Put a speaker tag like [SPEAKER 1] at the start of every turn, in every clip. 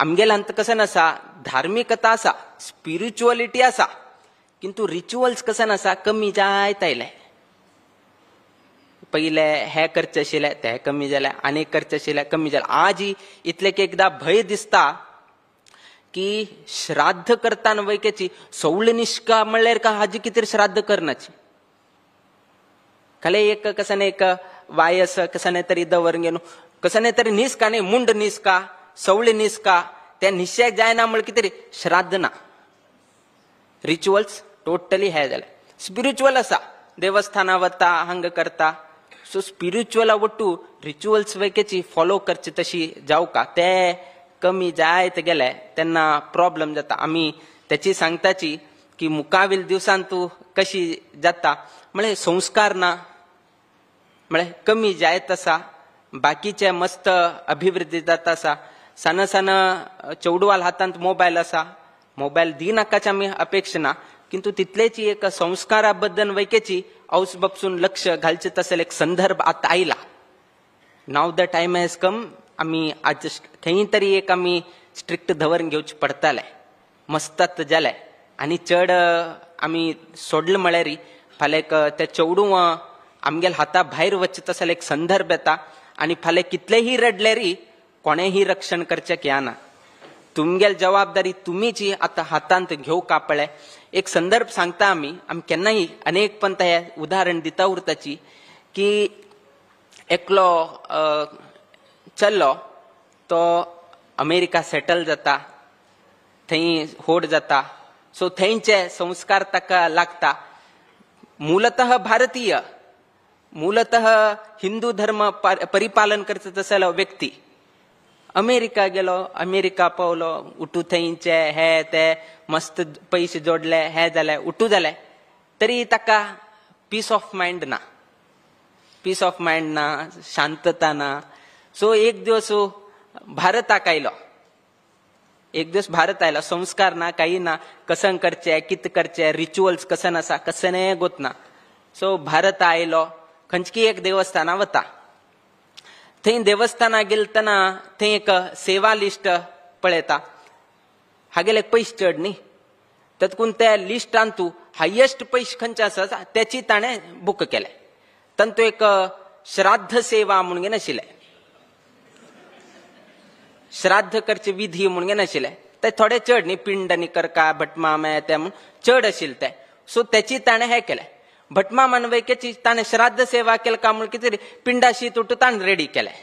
[SPEAKER 1] आमगेलांत कसन आसा धार्मिकता आसा स्पिरिच्युअलिटी आसा किंतु रिच्युअल्स कसन आसा कमी जायत आयले. पहिले हे करचे आशिल्ले ते कमी जाले आनी करचे आशिल्ले कमी जाले. आज इतले की एकदा भय दिसता की श्राद्ध करताना वैकेची सवळ निष्का म्हणल्यार का हाजी कितें श्राद्ध करनाची खाली एक कसने एक वायस कसने तरी दवर घेवन कसने तरी निसका न्ही मुंड निसका सवळी निसका त्या निश्चयाक जायना म्हण कितें श्राद्ध ना. रिच्युअल्स टोटली हे जाले. स्पिरिच्युअल आसा देवस्थाना वता हांग करता. सो स्पिरिच्युअल आवडटू रिच्युअल्स वैकेची फॉलो करची तशी जावका ते कमी जायत गेले तेन्ना प्रॉब्लेम जाता. आमी त्याची सांगताची की मुखावेल दिवसान तू कशी जाता म्हळ्यार संस्कार ना म्हळ्यार कमी जायत आसा. बाकीचे मस्त अभिवृद्धी जाता आसा. सान सान चौडवाल हातांत मोबायल आसा. मोबायल दिनाकाची आमी अपेक्षा ना किंतु तितलेची एक संस्कारा बद्दल वैकेची औस बापसून लक्ष घालचे तसले एक संदर्भ आता आयला. नाव द टाइम हॅज कम. आमी आज खंय तरी एक आमी स्ट्रिक्ट धरून घेवचे पडटाले. मस्तात जाले आनी चड आमी सोडले म्हळ्यार फाल्यां ते चौडू आमगेल हाता भायर वचचे तसले एक संदर्भ येता आनी फाल्यां कितलेही रडल्यारी कोणेही रक्षण करचेक येना. तुमगेल जबाबदारी तुमीची आता हातांत घेवका पळय. एक संदर्भ सांगता आमी केन्नाय अनेक पंत हे उदाहरण दिता उरताची की एकलो चल्लो तो अमेरिका सेटल जाता थंय होड जाता. सो थंयचे संस्कार ताका लागता. मूलतः भारतीय मूलतः हिंदू धर्म परिपालन करता तसलो व्यक्ती अमेरिका गेलो. अमेरिका पावलो उठू थंयचे हे ते मस्त पैसे जोडले हे जाले उठू जाले तरी ताका पीस ऑफ माइंड ना. पीस ऑफ माइंड ना शांतता ना. सो एक दिवस भारताक आयलो. एक दिवस भारत आयला. संस्कार ना काही ना कसन करचे कित करचे रिच्युअल्स कसन आसा कसने गोत ना. सो भारत आयलो. खंयची एक देवस्थाना वता. थंय देवस्थाना गेलतना थंय एक सेवा लिस्ट पळयता. हागेले पयशे चड न्ही तातूंत त्या लिस्टान तूं हायेस्ट पयशे खंयचे आसा त्याची ताणें बूक केले. तातूंत एक श्राद्ध सेवा म्हणून घेवन आशिल्ले. श्राद्ध करचे विधी म्हणून घेवन आशिल्ले ते थोडे चड न्ही पिंड करका भटमाम ते म्हूण चड आशिल्ले ते. सो त्याची ताणें हे केलें. भटमामान वैकेची ताणें श्राद्ध सेवा केली का म्हूण कितें पिंडाशीत उठू ताणें रेडी केलें.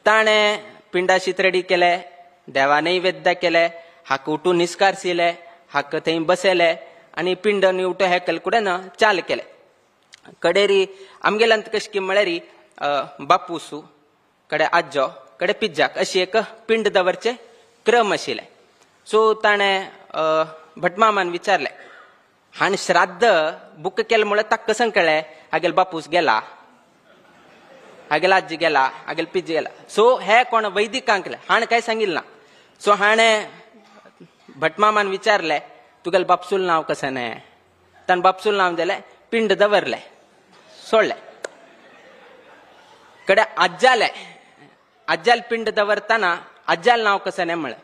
[SPEAKER 1] ताणें पिंडाशीत रेडी केलें. देवा नैवेद्य केलें. हाका उठून निस्कारसिले. हाका थंय बसयले आनी पिंड उठू हे केले कुडेन चाल केलें. कडेरी आमगेल्यांत कशें की म्हळ्यार बापूसू कडे आज्जो कडे पिज्जाक अशी एक पिंड दवरचे क्रम आशिल्ले. सो ताणें भटमामान विचारलें हाणें श्राद्ध बूक केलें म्हळ्यार ताका कसन कळ्ळें. हागेल बापूस गेला हागेल आजी गेला हागेल पिज्जी गेला. सो हे कोण वैदिकांक केलें हाणें कांय सांगिल्लें ना. सो हाणें भटमामान विचारलें तुगेल बापसूल नांव कसें. ताणें बापसूल नांव दिलें. पिंड दवरलें सोडलें. कडे आज्जाले. आज्याल पिंड दवरतना आज्याल नांव कसें म्हळें.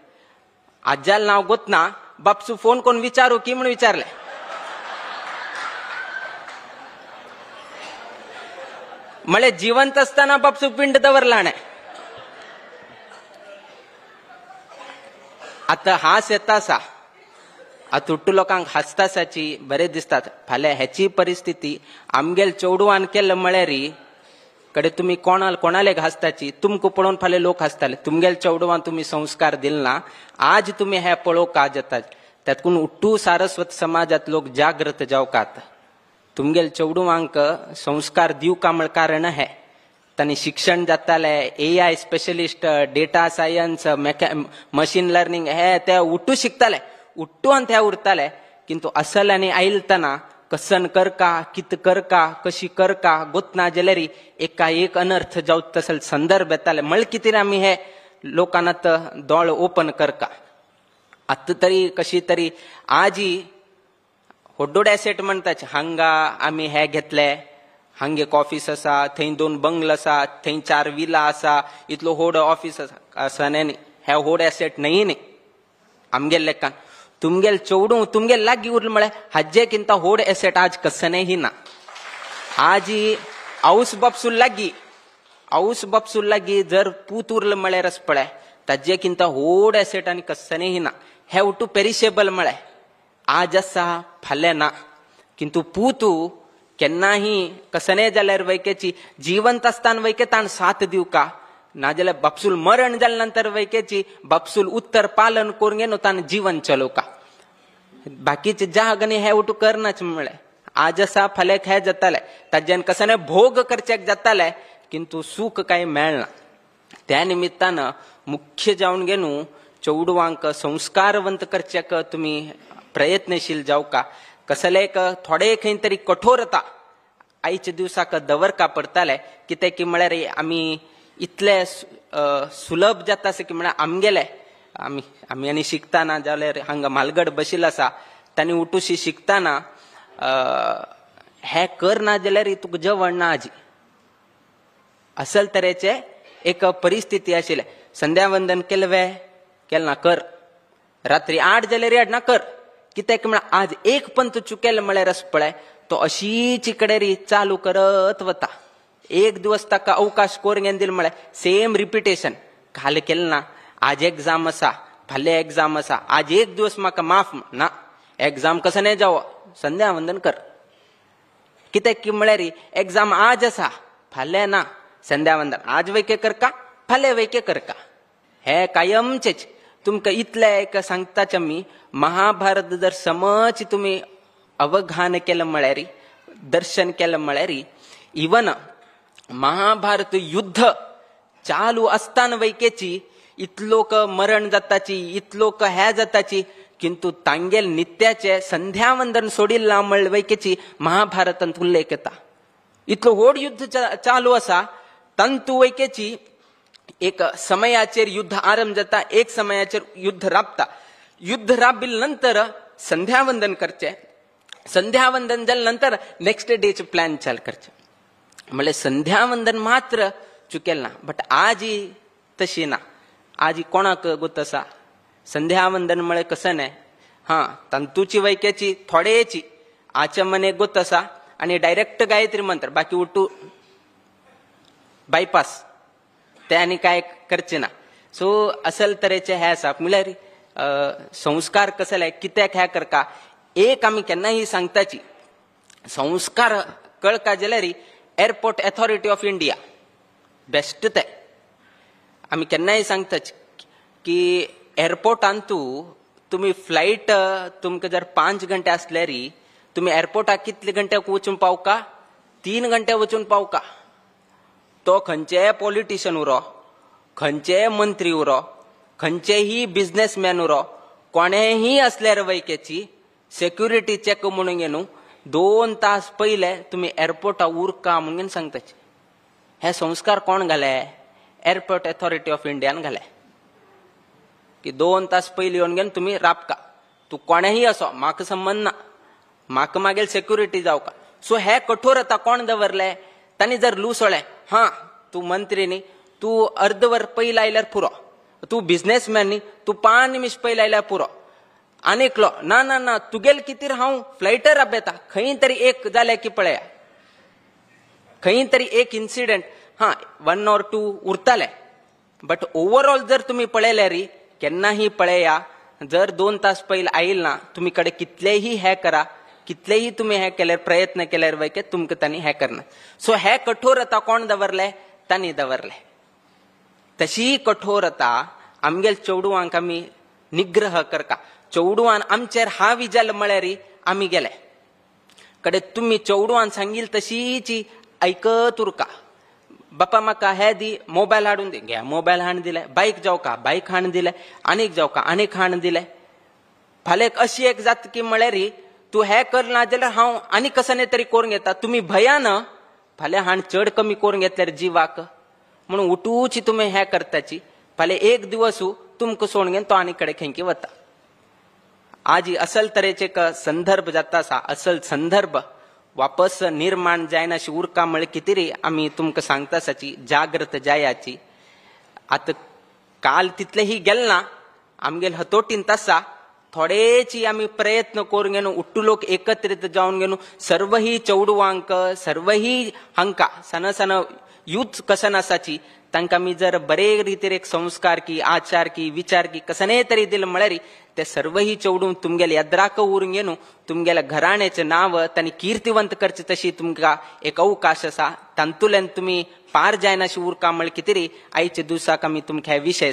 [SPEAKER 1] आज्याल नांव गोतना बापसू फोन करून विचारू की म्हूण विचारलें. म्हळ्यार जिवंत असताना बापसू पिंड दवरला हाणें. आतां हांस येता आसा. आतां उट्टू लोकांक हांसता आसाची बरें दिसतात. फाल्यां हेची परिस्थिती आमगेल चौडवान केल्ले म्हळ्यार कडे तुमी कोणालेक हांसताची तुमकां पळोवन फाल्यां लोक हांसताले. तुमगेल चौडवान तुमी संस्कार दिले ना. आज तुमी हे पळोवंक आज येतात. तातूंत उट्टू सारस्वत समाजात लोक जागृत जावकात. तुमगेल चौडवांक संस्कार दिवका म्हण कारण हे तांणी शिक्षण जाताले. AI specialist data science machine learning हे ते उट्टू शिकताले. उट्टून ते उरताले किंतु असल आनी आयलतना कसन करका कित करका कशी करका गोतना जाल्यार एका एक अनर्थ जावं तसले संदर्भ येताले. म्हळ्यार कितें आमी हे लोकांत दोळ ओपन करका. आतां तरी कशी तरी आजी व्हडोड एसेट म्हणटाचे. हांगा आमी हे घेतले हांगा एक ऑफिस आसा थंय 2 बंगलो आसा थंय 4 विला आसा इतलो व्हड ऑफिस आसा असं न्ही. हे होड एसेट नाही नी आमगेल लेखान तुमगेल चौडू तुमगेल लागी उरल मळे हज्जेकिंत होड एसेट आज कसनेही ना आजी औस बापसूल लागी जर पूत उरल मळे रस पळे तज्जेकिंत होड एसेट आणि कसनेही ना हे उठू पेरिशेबल मळे आज असा फाल्या ना किंतु पूतू केन्नाही कसने जाल्यार वैकेची जिवंत असताना वैके ताण साथ दिव का ना जाल्यार बापसूल मरण जाल्या नंतर वैकेची बापसूल उत्तर पालन करून घेनो ताण जीवन चलो का बाकीचे जहागणी हे उठू करनाच मळे आज असा फाल्याक हे जाताले ताज्यान कसने भोग करचेक जाताले किंतु सुख काही मेळना त्या निमित्तानं मुख्य जावन घेनू चौडवांक संस्कारवंत करचेक तुम्ही प्रयत्नशील जाव का कसले एक थोडे खंय तरी कठोरता आयच्या दिवसाक दवरका पडताले कित्याक की म्हळ्यार आमी इतले सुलभ जाता अशें की म्हळ्यार आमगेले आमी आनी शिकताना जाल्यार हांगा म्हालगड बशिल्लो आसा तांणी उठुशी शिकताना हे करना जाल्यार तुका जेवण ना आजी असल तरेचे एक परिस्थिती आशिल्ले संध्या वंदन केलें ना कर रात्री 8 जाल्यार 8 ना कर कित्याक म्हळ्यार आज एक पंत चुकेल म्हळ्यार रस पळय तो अशीच इकडे चालू करत वता एक दिवस ताका अवकाश करून दिल म्हळ्यार सेम रिपिटेशन काल केलें ना आज एग्जाम आसा फाल्यां एग्जाम आसा आज एक दिवस म्हाका माफ ना एग्जाम कसं नाही जावं संध्या वंदन कर कित्याक की म्हळ्यार एग्जाम आज आसा फाल्यां ना संध्या वंदन आज वैके करका फाल्यां वैके करका हे कायमचेच तुमकां इतले एक सांगताच आमी महाभारत जर समज तुम्ही अवघान केलं म्हळ्यार दर्शन केलं म्हळ्यार इवन महाभारत युद्ध चालू असताना वैकेची इतलोक मरण जाताची इतलोक हे जाताची किंतु तांगेल नित्याचे संध्या वंदन सोडिल्ला म्हळ वैकेची महाभारतांत उल्लेख येता इतलो व्हड युद्ध चालू आसा तंतु वैकेची एक समयाचेर युद्ध आरंभ जाता एक समयाचेर युद्ध राबता युद्ध राबिल नंतर संध्या वंदन करचे संध्या वंदन जाल्या नंतर नेक्स्ट डेचे प्लॅन चाल करचे म्हणजे संध्या वंदन मात्र चुकेल ना बट आजी तशी ना आजी कोणाक गोत आसा संध्या वंदन म्हळे कसं नाही हा तंतूची वैक्याची थोडेची आचमने गोत आसा आणि डायरेक्ट गायत्री मंत्र बाकी उठू बायपास ते आनी काय करचे ना सो असल तरेचे हे आसा म्हळ्यार संस्कार कसले कित्याक हे करका एक आमी केन्नाही सांगताची संस्कार कळका जाल्यार airport authority of India best ते आमी केन्नाय सांगताच की एअरपोर्टांतू तुम्ही फ्लाइट तुमकां जर 5 घंटे असल्यार तुम्ही एअरपोर्टाक कितले घंट्याक वचून पावका 3 घंटे वचून पावका तो खंयचेय पॉलिटिशियन उरो खंयचेय मंत्री उरो खंयचेही बिझनेसमॅन उरो कोणेही असल्यार वैकेची सेक्युरिटी चेक म्हणून घेवन 2 तास पयले तुम्ही एअरपोर्टा उरका म्हणून सांगताचे हे संस्कार कोण घाले एअरपोर्ट अथॉरिटी ऑफ इंडियान घाले की 2 तास पयली येवन घेवन तुम्ही राबका तू कोणेही असो म्हाका संबंध ना म्हाका मागेल सेक्युरिटी जावका सो हे कठोरता कोण दवरले तांणी जर लूसोळे हा तू मंत्री न्ही तू अर्धवर पयला आयल्यार पुरो तू बिझनेसमॅन न्ही तू 5 निमिष पयला आयल्यार पुरो आनीकलो ना ना ना तुगेल कितीर हांव फ्लायटर राबयता खंय तरी एक जाले की पळया खंय तरी एक इन्सिडेंट हा 1 or 2 उरताले बट ओवरऑल जर तुम्ही पळयल्यार केन्नाही पळया जर 2 तास पयले आयिल ना तुम्ही कडे कितलेही हे करा कितलेही तुम्ही हे केल्यार प्रयत्न केल्यार वैके तुमकां तांणी हे करना सो हे कठोरता कोण दवरले तांणी दवरले तशी कठोरता आमगेल चेडवांक आमी निग्रह करका चेडवान आमचेर हावी जाले म्हळ्यार आमी गेले कडे तुम्ही चेडवान सांगिल तशीची ऐकत उरका बापा म्हाका हे दी मोबायल हाडून दी घे मोबायल हाडून दिले बाईक जावका बाईक हाडून दिले आनीक जावका आनीक हाडून दिले फाल्यां अशी एक जात की म्हळ्यार तू हे करना जाल्यार हांव आनी कसं तरी करून घेता तुम्ही भयान फाल्यां हाण चड कमी करून घेतल्यार जिवाक म्हणून उठूची तुम्ही हे करताची फाल्यां एक दिवस तुमकां सोडून घेवन तो आनी कडेन खंयकी वता आजी असल तरेचे एक संदर्भ जाता आसा असल संदर्भ वापस निर्माण जायना अशी उरका म्हळ्यार कितें रे आमी तुमकां सांगता आसाची जागृत जायाची आता काल तिथलेही गेल ना आमगेल हतोटीन तसा थोडेची आम्ही प्रयत्न करून गेलो उट्टू लोक एकत्रित जाऊन गेलो सर्वही चौडवांक सर्वही हंका सन सन यूथ कसन असाची तांकां मी जर बरे रितीर एक संस्कार की आचार की विचार की कसने तरी दिल म्हळ्यार ते सर्वही चौडून तुमगेले यद्राक उरून गेलो तुमगेल्या घराण्याचे नाव तांणी कीर्तिवंत करचे तशी तुमकां एक अवकाश आसा तांतुल्यान तुम्ही पार जायनाशी उरका म्हळ्यार कितें रे आयच्या दिवसाक आमी तुमकां हे विशय